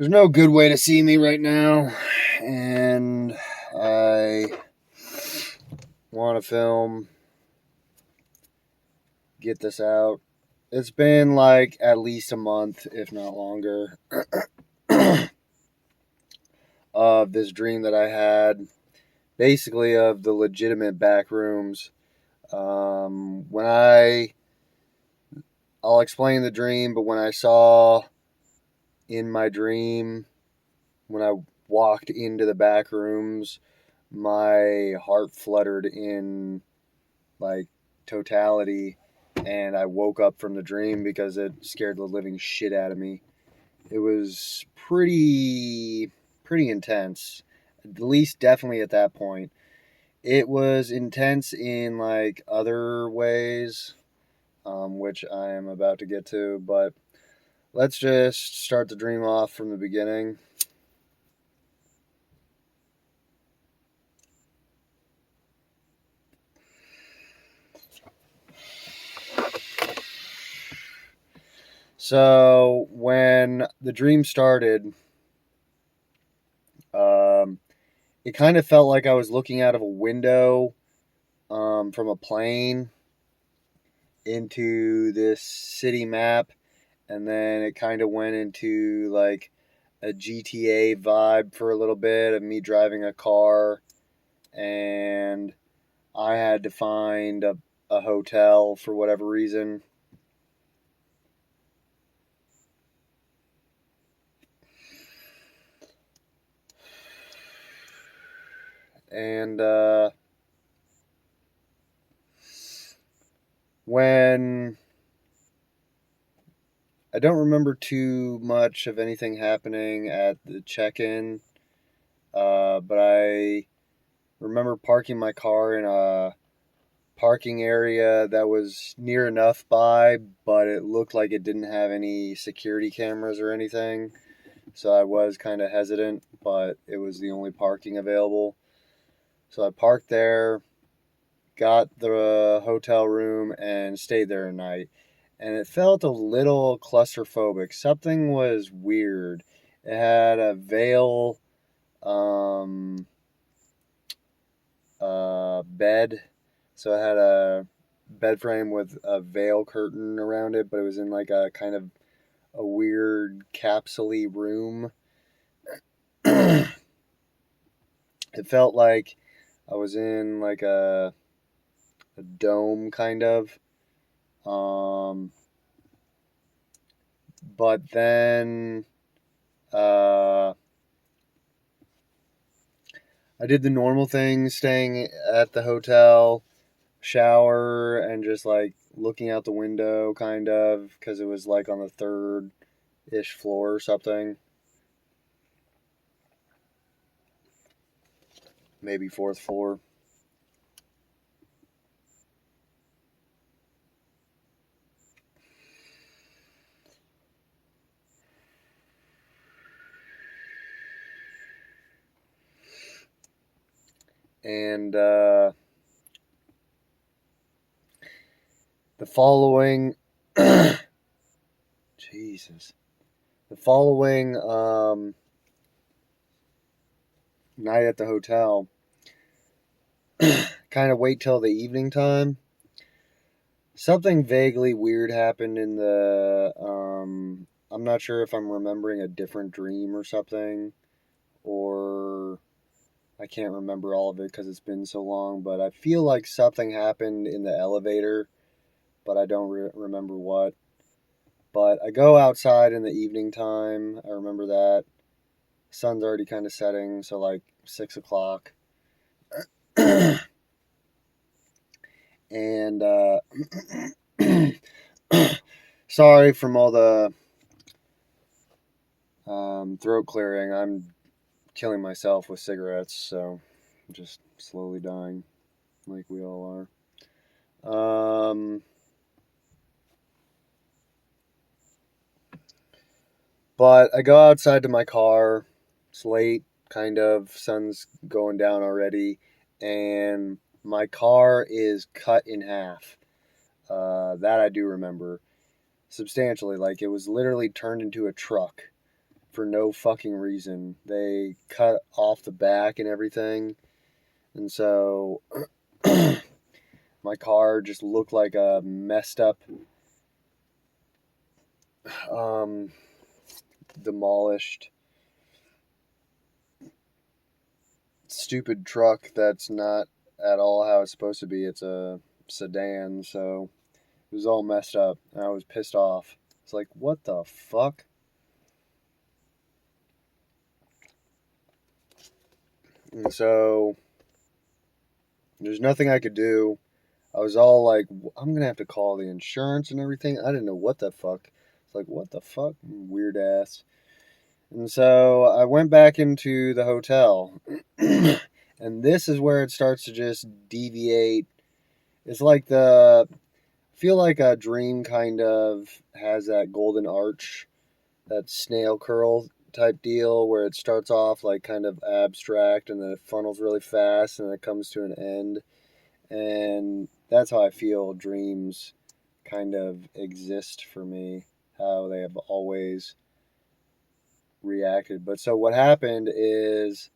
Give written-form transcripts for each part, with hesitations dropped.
There's no good way to see me right now, and I want to film, get this out. It's been like at least a month, if not longer, of this dream that I had, basically of the legitimate back rooms. When I'll explain the dream, but when I saw in my dream, when I walked into the back rooms, my heart fluttered in like totality, and I woke up from the dream because it scared the living shit out of me. It was pretty intense, at least definitely at that point. It was intense in like other ways, which I am about to get to, but let's just start the dream off from the beginning. So when the dream started, it kind of felt like I was looking out of a window from a plane into this city map, and then it kind of went into like a GTA vibe for a little bit of me driving a car, and I had to find a hotel for whatever reason. And when I don't remember too much of anything happening at the check-in, but I remember parking my car in a parking area that was near enough by, but it looked like it didn't have any security cameras or anything. So I was kind of hesitant, but it was the only parking available. So I parked there, got the hotel room, and stayed there a night. And it felt a little claustrophobic. Something was weird. It had a veil bed. So it had a bed frame with a veil curtain around it, but it was in like a kind of a weird capsule-y room. It felt like I was in like a dome kind of. But then I did the normal things, staying at the hotel, shower, and just like looking out the window, kind of, because it was like on the third-ish floor or something. Maybe fourth floor. And the following Jesus. The following night at the hotel, kind of wait till the evening time. Something vaguely weird happened in the I'm not sure if I'm remembering a different dream or something, or I can't remember all of it because it's been so long, but I feel like something happened in the elevator, but I don't remember what. But I go outside in the evening time. I remember that. Sun's already kind of setting, so like 6 o'clock. And sorry from all the throat clearing. I'm killing myself with cigarettes, so I'm just slowly dying, like we all are. But I go outside to my car. It's late, kind of. Sun's going down already, and my car is cut in half. That I do remember substantially. Like it was literally turned into a truck. for no fucking reason. They cut off the back and everything. And so my car just looked like a messed up, demolished, stupid truck that's not at all how it's supposed to be. It's a sedan, so it was all messed up, and I was pissed off. It's like, what the fuck? And so there's nothing I could do. I was all like, I'm gonna have to call the insurance and everything. I didn't know what the fuck. It's like, what the fuck? Weird ass. And so I went back into the hotel. And this is where it starts to just deviate. It's like I feel like a dream kind of has that golden arch, that snail curl type deal where it starts off like kind of abstract and then it funnels really fast and then it comes to an end. And that's how I feel dreams kind of exist for me, how they have always reacted. But so what happened is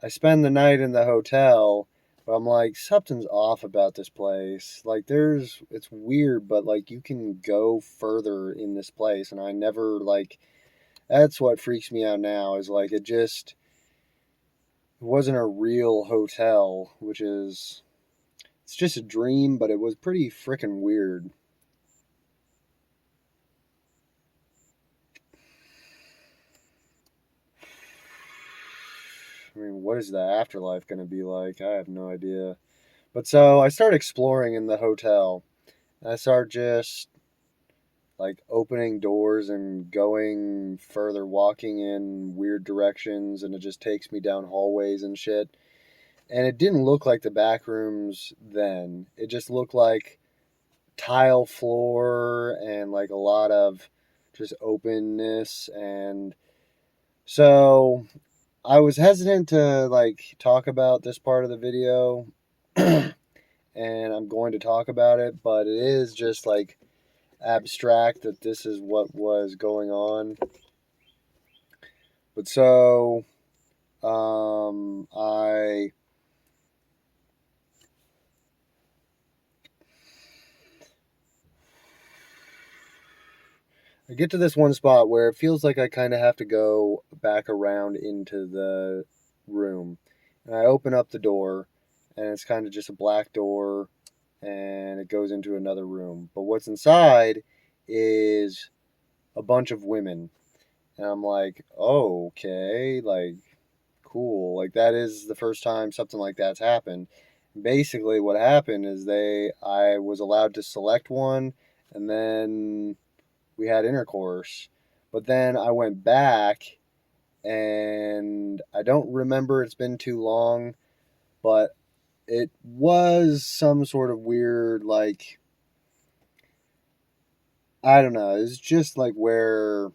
I spend the night in the hotel, but I'm like, something's off about this place. Like it's weird, but like you can go further in this place. And I never like, that's what freaks me out now is like, it wasn't a real hotel, it's just a dream, but it was pretty freaking weird. I mean, what is the afterlife going to be like? I have no idea. But so I start exploring in the hotel. And I start just like opening doors and going further, walking in weird directions, and it just takes me down hallways and shit. And it didn't look like the back rooms then. It just looked like tile floor and like a lot of just openness. And so I was hesitant to like talk about this part of the video. And I'm going to talk about it, but it is just like abstract that this is what was going on. But so I get to this one spot where it feels like I kind of have to go back around into the room. And I open up the door, and it's kind of just a black door, and it goes into another room. But what's inside is a bunch of women. And I'm like, oh, okay, like, cool. Like, that is the first time something like that's happened. Basically, what happened is I was allowed to select one, and then we had intercourse. But then I went back, and I don't remember, it's been too long, but it was some sort of weird, like, I don't know, it's just like where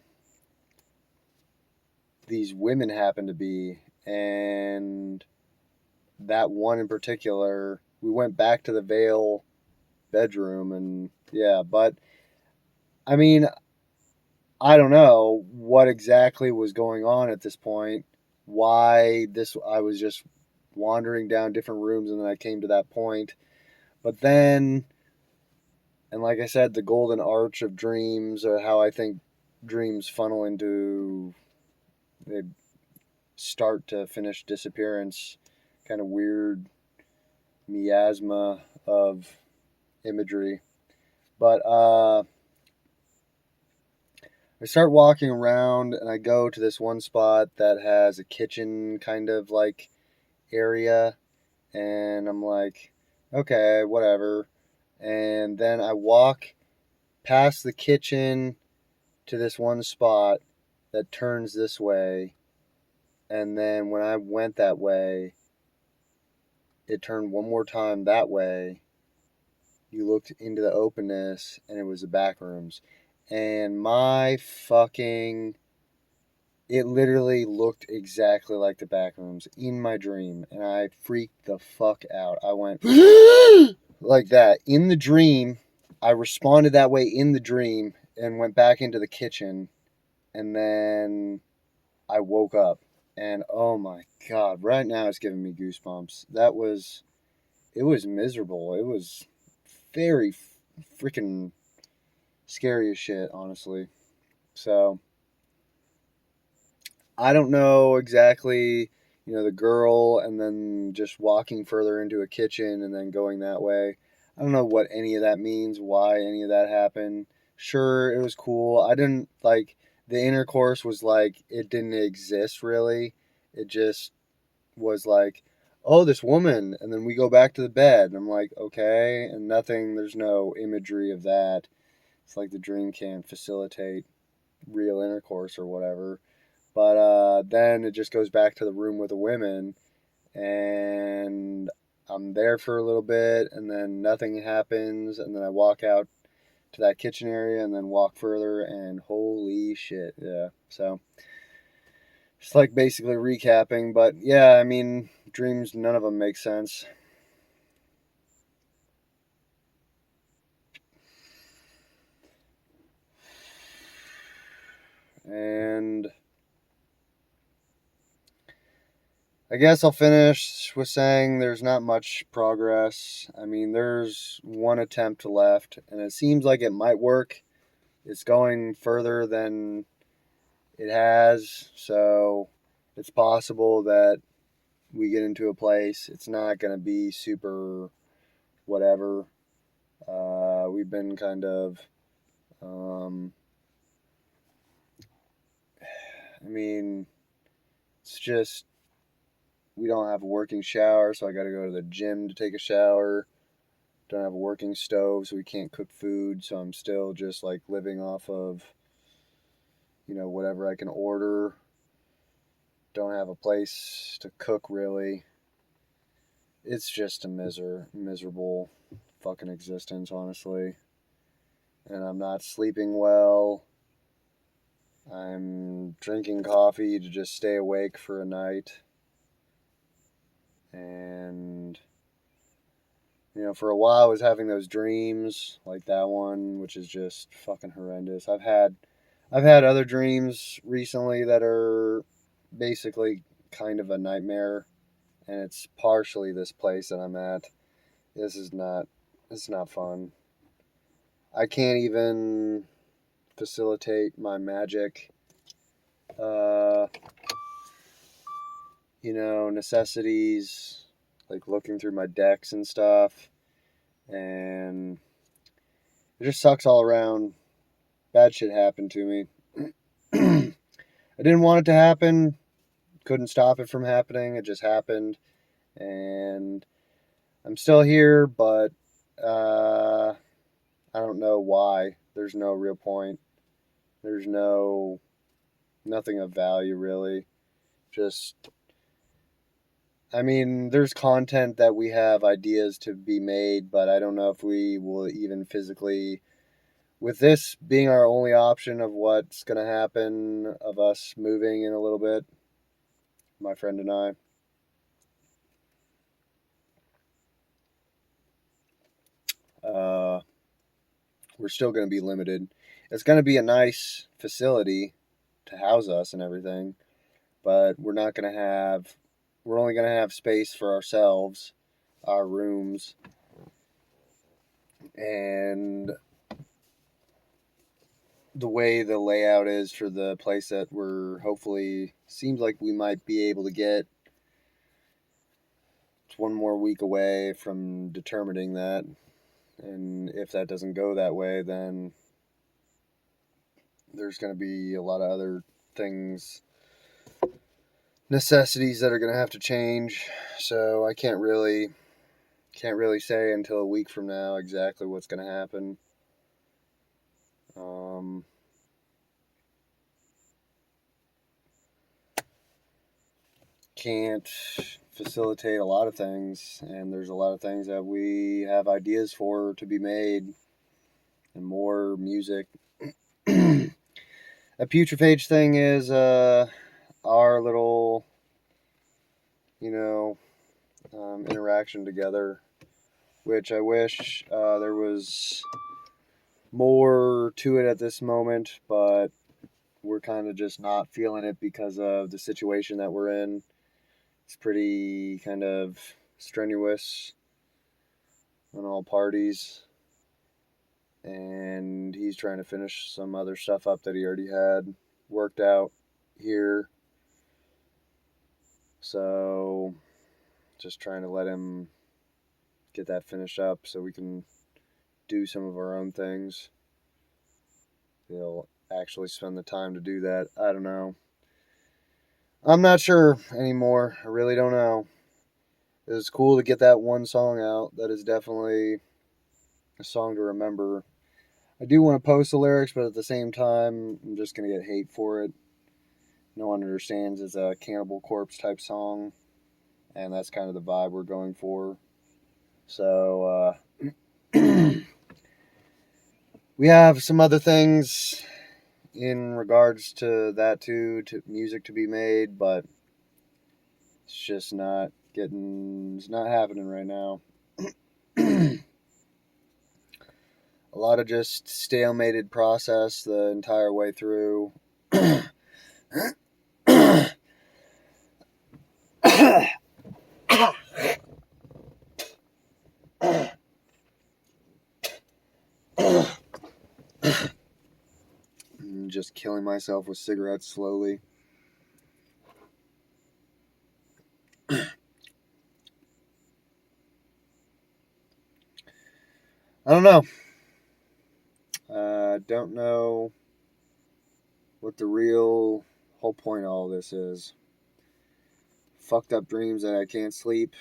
these women happen to be. And that one in particular, we went back to the Vale bedroom, and yeah, but I mean, I don't know what exactly was going on at this point. I was just wandering down different rooms and then I came to that point. But then, and like I said, the golden arch of dreams, or how I think dreams funnel into a start to finish disappearance, kind of weird miasma of imagery. But I start walking around and I go to this one spot that has a kitchen kind of like area, and I'm like, okay, whatever. And then I walk past the kitchen to this one spot that turns this way, and then when I went that way, it turned one more time that way. You looked into the openness, and it was the back rooms. And it literally looked exactly like the back rooms in my dream. And I freaked the fuck out. I went like that in the dream. I responded that way in the dream and went back into the kitchen. And then I woke up and oh my God, right now it's giving me goosebumps. It was miserable. It was very freaking scary as shit, honestly. So I don't know exactly, the girl and then just walking further into a kitchen and then going that way. I don't know what any of that means, why any of that happened. Sure, it was cool. I didn't like the intercourse was like it didn't exist really. It just was like, oh, this woman, and then we go back to the bed. And I'm like, okay, and nothing, there's no imagery of that. It's like the dream can't facilitate real intercourse or whatever. But then it just goes back to the room with the women, and I'm there for a little bit, and then nothing happens, and then I walk out to that kitchen area, and then walk further, and holy shit, yeah. So just like basically recapping, but yeah, I mean, dreams, none of them make sense. And I guess I'll finish with saying there's not much progress. I mean, there's one attempt left, and it seems like it might work. It's going further than it has, so it's possible that we get into a place. It's not going to be super whatever. We've been kind of, um, I mean, it's just we don't have a working shower, so I got to go to the gym to take a shower. Don't have a working stove, so we can't cook food, so I'm still just like living off of, whatever I can order. Don't have a place to cook really. It's just a miserable fucking existence, honestly. And I'm not sleeping well. I'm drinking coffee to just stay awake for a night. And for a while I was having those dreams like that one, which is just fucking horrendous. I've had other dreams recently that are basically kind of a nightmare, and it's partially this place that I'm at. This is not fun. I can't even facilitate my magic uh necessities, like looking through my decks and stuff, and it just sucks all around. Bad shit happened to me. I didn't want it to happen, couldn't stop it from happening. It just happened, and I'm still here, but I don't know why. There's no real point. There's nothing of value really. Just, I mean, there's content that we have ideas to be made, but I don't know if we will even physically, with this being our only option of what's going to happen, of us moving in a little bit, my friend and I. We're still going to be limited. It's going to be a nice facility to house us and everything, but we're not going to have, we're only going to have space for ourselves, our rooms, and the way the layout is for the place that we're hopefully, seems like we might be able to get. It's one more week away from determining that, and if that doesn't go that way, then there's going to be a lot of other things, necessities that are going to have to change. So I can't really say until a week from now exactly what's going to happen. Can't facilitate a lot of things, and there's a lot of things that we have ideas for to be made, and more music. A Putrefage thing is our little, interaction together, which I wish there was more to it at this moment, but we're kind of just not feeling it because of the situation that we're in. It's pretty kind of strenuous on all parties. And he's trying to finish some other stuff up that he already had worked out here. So just trying to let him get that finished up so we can do some of our own things. He'll actually spend the time to do that. I don't know. I'm not sure anymore. I really don't know. It was cool to get that one song out. That is definitely a song to remember. I do want to post the lyrics, but at the same time, I'm just going to get hate for it. No one understands it's a Cannibal Corpse type song, and that's kind of the vibe we're going for. So, we have some other things in regards to that too, to music to be made, but it's just it's not happening right now. A lot of just stalemated process the entire way through. Just killing myself with cigarettes slowly. I don't know. Don't know what the real whole point of all this is. Fucked up dreams that I can't sleep.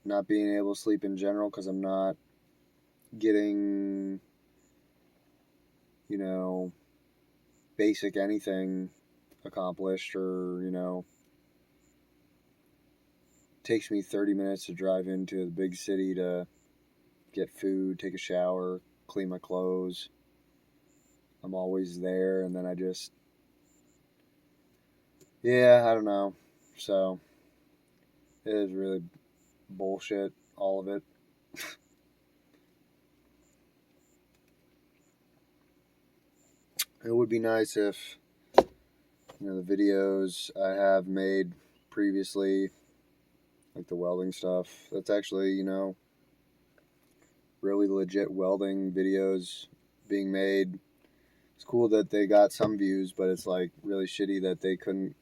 Not being able to sleep in general because I'm not getting, basic anything accomplished, or, takes me 30 minutes to drive into the big city to get food, take a shower, clean my clothes. I'm always there, and then I don't know. So, it is really bullshit, all of it. It would be nice if, the videos I have made previously, like the welding stuff, that's actually, really legit welding videos being made. It's cool that they got some views, but it's like really shitty that they couldn't,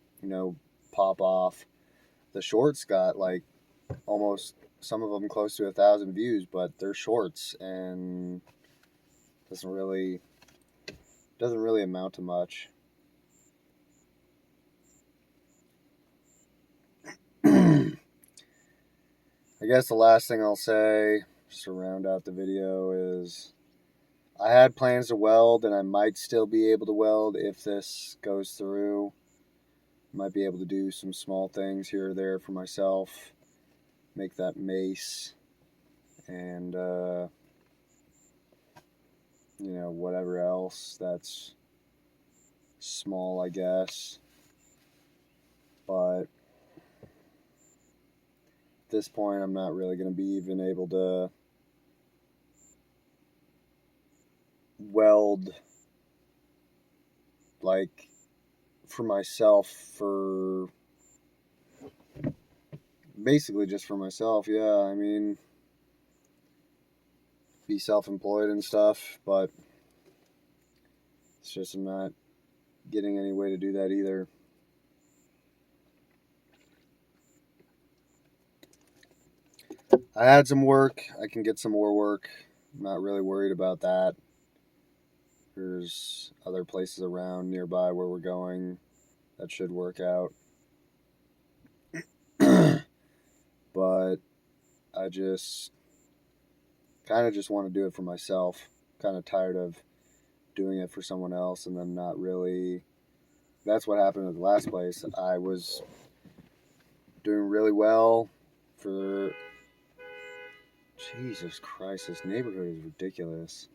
pop off. The shorts got like almost, some of them close to 1,000 views, but they're shorts and doesn't really amount to much. I guess the last thing I'll say, just to round out the video, is I had plans to weld, and I might still be able to weld if this goes through. Might be able to do some small things here or there for myself. Make that mace. And, whatever else that's small, I guess. But at this point, I'm not really going to be even able to weld, like, for myself, for basically just for myself. Yeah, I mean, be self-employed and stuff, but it's just I'm not getting any way to do that either. I had some work. I can get some more work. I'm not really worried about that. There's other places around nearby where we're going that should work out. But I just kind of just want to do it for myself. Kind of tired of doing it for someone else and then not really. That's what happened at the last place. I was doing really well for. Jesus Christ, this neighborhood is ridiculous.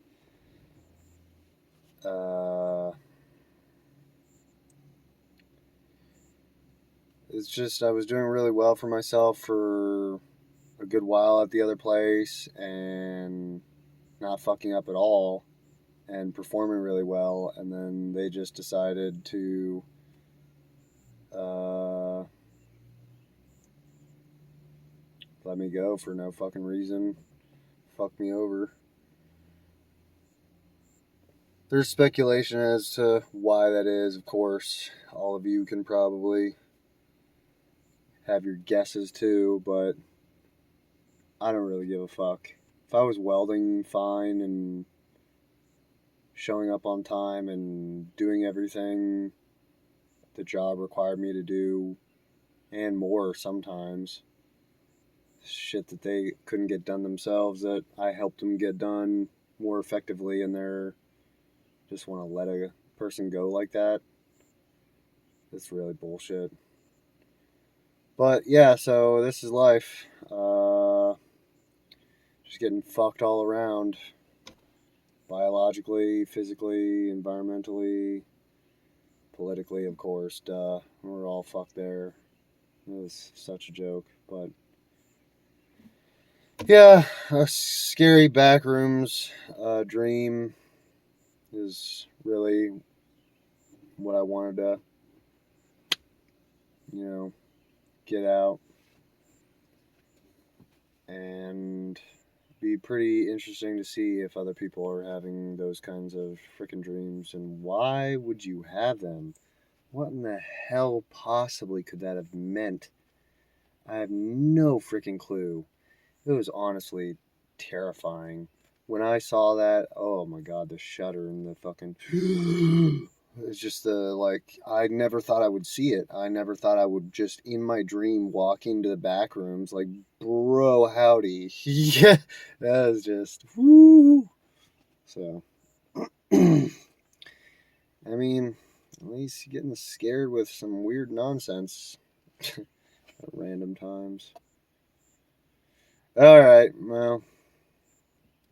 It's just I was doing really well for myself for a good while at the other place and not fucking up at all. and performing really well, and then they just decided to let me go for no fucking reason. Fuck me over. There's speculation as to why that is, of course. All of you can probably have your guesses too, but I don't really give a fuck. If I was welding fine and showing up on time and doing everything the job required me to do and more sometimes, shit that they couldn't get done themselves that I helped them get done more effectively, and they're just want to let a person go like that. It's really bullshit. But yeah, so this is life. Just getting fucked all around. Biologically, physically, environmentally, politically, of course. Duh. We're all fucked there. It was such a joke. But yeah, a scary backrooms dream is really what I wanted to, get out. And be pretty interesting to see if other people are having those kinds of freaking dreams, and why would you have them? What in the hell possibly could that have meant? I have no freaking clue. It was honestly terrifying. When I saw that, oh my god, the shudder and the fucking it's just I never thought I would see it. I never thought I would just in my dream walk into the back rooms like, bro, howdy. Yeah, that was just woo. So I mean, at least getting scared with some weird nonsense at random times. Alright, well,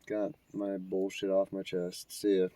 got my bullshit off my chest. See ya.